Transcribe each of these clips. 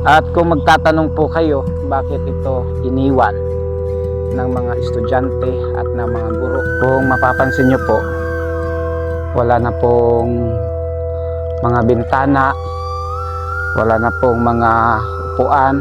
At kung magtatanong po kayo bakit ito iniwan ng mga estudyante at ng mga guro, kung mapapansin nyo po, wala na pong mga bintana, wala na pong mga upuan.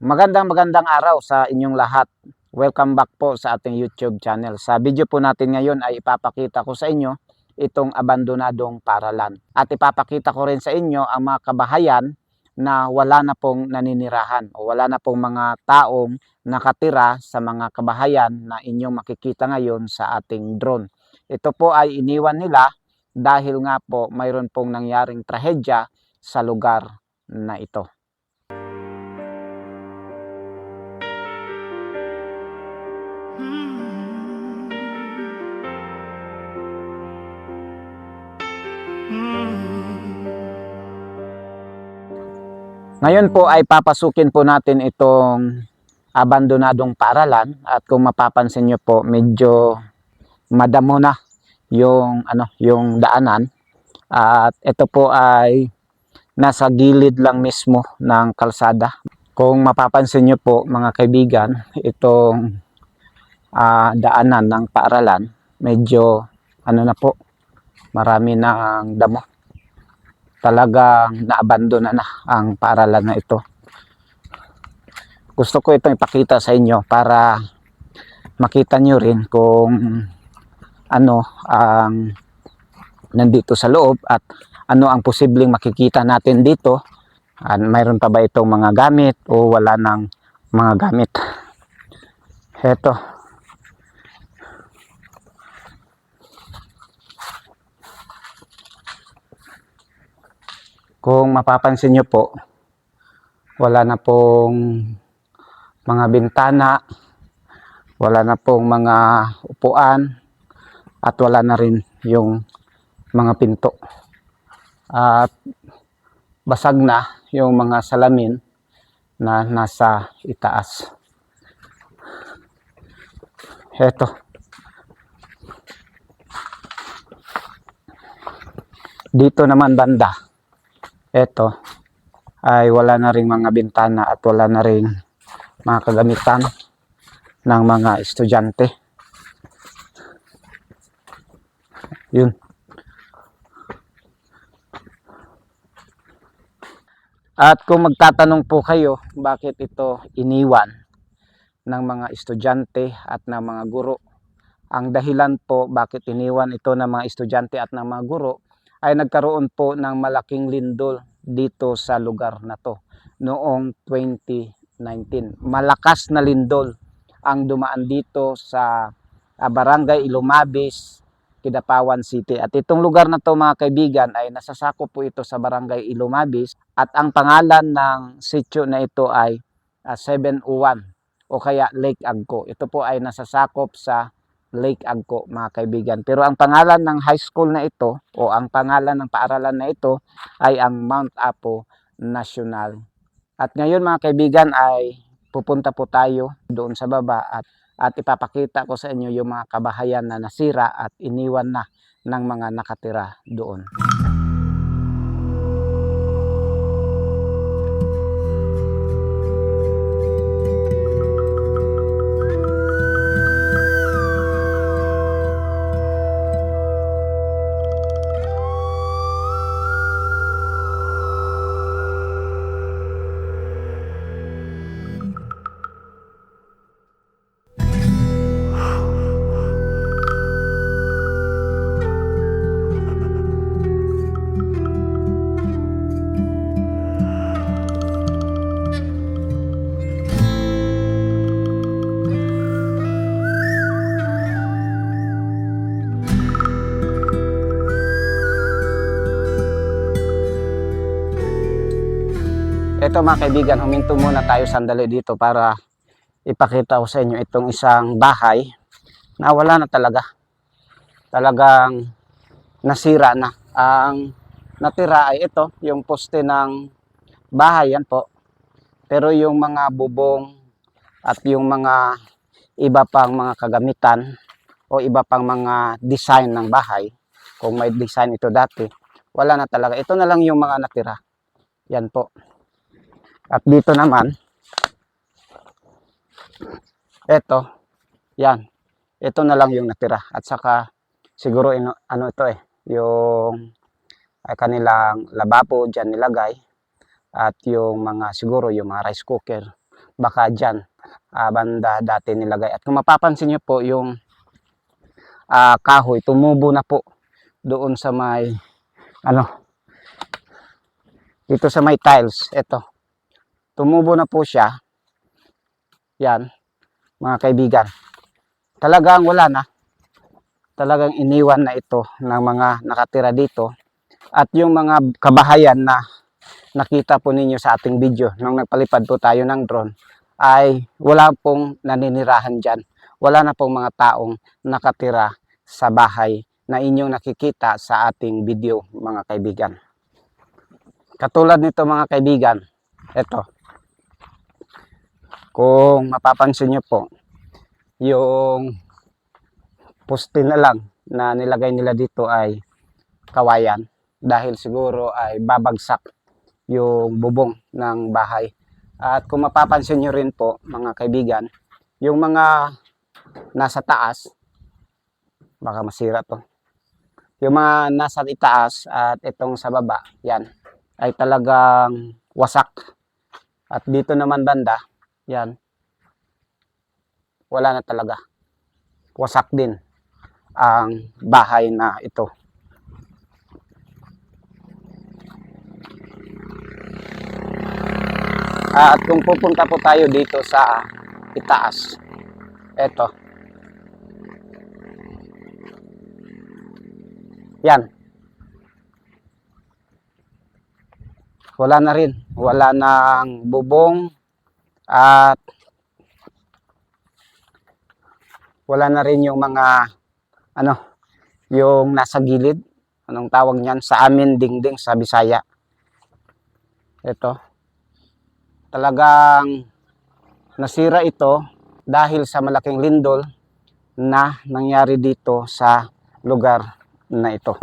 Magandang araw sa inyong lahat. Welcome back po sa ating YouTube channel. Sa video po natin ngayon ay ipapakita ko sa inyo itong abandonadong paaralan. At ipapakita ko rin sa inyo ang mga kabahayan na wala na pong naninirahan o wala na pong mga taong nakatira sa mga kabahayan na inyong makikita ngayon sa ating drone. Ito po ay iniwan nila dahil nga po mayroon pong nangyaring trahedya sa lugar na ito. Ngayon po ay papasukin po natin itong abandonadong paaralan at kung mapapansin nyo po medyo madamo na yung daanan at ito po ay nasa gilid lang mismo ng kalsada. Kung mapapansin nyo po mga kaibigan, itong daanan ng paaralan medyo na po, marami na ang damo. Talagang naabandona na ang paaralan na ito. Gusto ko itong ipakita sa inyo para makita nyo rin kung ano ang nandito sa loob at ano ang posibleng makikita natin dito. Mayroon pa ba itong mga gamit o wala nang mga gamit. Heto. Kung mapapansin nyo po, wala na pong mga bintana, wala na pong mga upuan, at wala na rin yung mga pinto. At basag na yung mga salamin na nasa itaas. Heto. Dito naman banda. Ito ay wala na ring mga bintana at wala na ring mga kagamitan ng mga estudyante. Yun. At kung magtatanong po kayo bakit ito iniwan ng mga estudyante at ng mga guro, ang dahilan po bakit iniwan ito ng mga estudyante at ng mga guro ay nagkaroon po ng malaking lindol dito sa lugar na to noong 2019. Malakas na lindol ang dumaan dito sa Barangay Ilumabis, Kidapawan City. At itong lugar na to mga kaibigan ay nasasakop po ito sa Barangay Ilumabis at ang pangalan ng sitio na ito ay 701 o kaya Lake Agco. Ito po ay nasasakop sa Lake Agco mga kaibigan. Pero ang pangalan ng high school na ito o ang pangalan ng paaralan na ito ay ang Mount Apo National. At ngayon mga kaibigan ay pupunta po tayo doon sa baba at ipapakita ko sa inyo yung mga kabahayan na nasira at iniwan na ng mga nakatira doon. Ito mga kaibigan, huminto muna tayo sandali dito para ipakita ko sa inyo itong isang bahay na wala na talaga. Talagang nasira na. Ang natira ay ito, yung poste ng bahay yan po. Pero yung mga bubong at yung mga iba pang mga kagamitan o iba pang mga design ng bahay. Kung may design ito dati, wala na talaga. Ito na lang yung mga natira. Yan po. At dito naman, ito, yan. Ito na lang yung natira. At saka, siguro, ano ito yung kanilang lababo dyan nilagay. At yung mga, siguro, yung mga rice cooker. Baka dyan, banda dati nilagay. At kung mapapansin nyo po, yung kahoy, tumubo na po doon sa may, dito sa may tiles. Ito, tumubo na po siya. Yan, mga kaibigan. Talagang wala na. Talagang iniwan na ito ng mga nakatira dito. At yung mga kabahayan na nakita po ninyo sa ating video nung nagpalipad po tayo ng drone, ay wala pong naninirahan dyan. Wala na pong mga taong nakatira sa bahay na inyong nakikita sa ating video, mga kaibigan. Katulad nito, mga kaibigan, ito. Kung mapapansin nyo po, yung poste na lang na nilagay nila dito ay kawayan dahil siguro ay babagsak yung bubong ng bahay. At kung mapapansin nyo rin po, mga kaibigan, yung mga nasa taas, baka masira to, yung mga nasa itaas at itong sa baba, yan, ay talagang wasak. At dito naman banda, yan, wala na talaga. Wasak din ang bahay na ito. At kung pupunta po tayo dito sa itaas, eto. Yan. Wala na rin. Wala nang bubong at wala na rin yung mga yung nasa gilid. Anong tawag niyan? Sa amin, dingding sa Bisaya. Ito. Talagang nasira ito dahil sa malaking lindol na nangyari dito sa lugar na ito.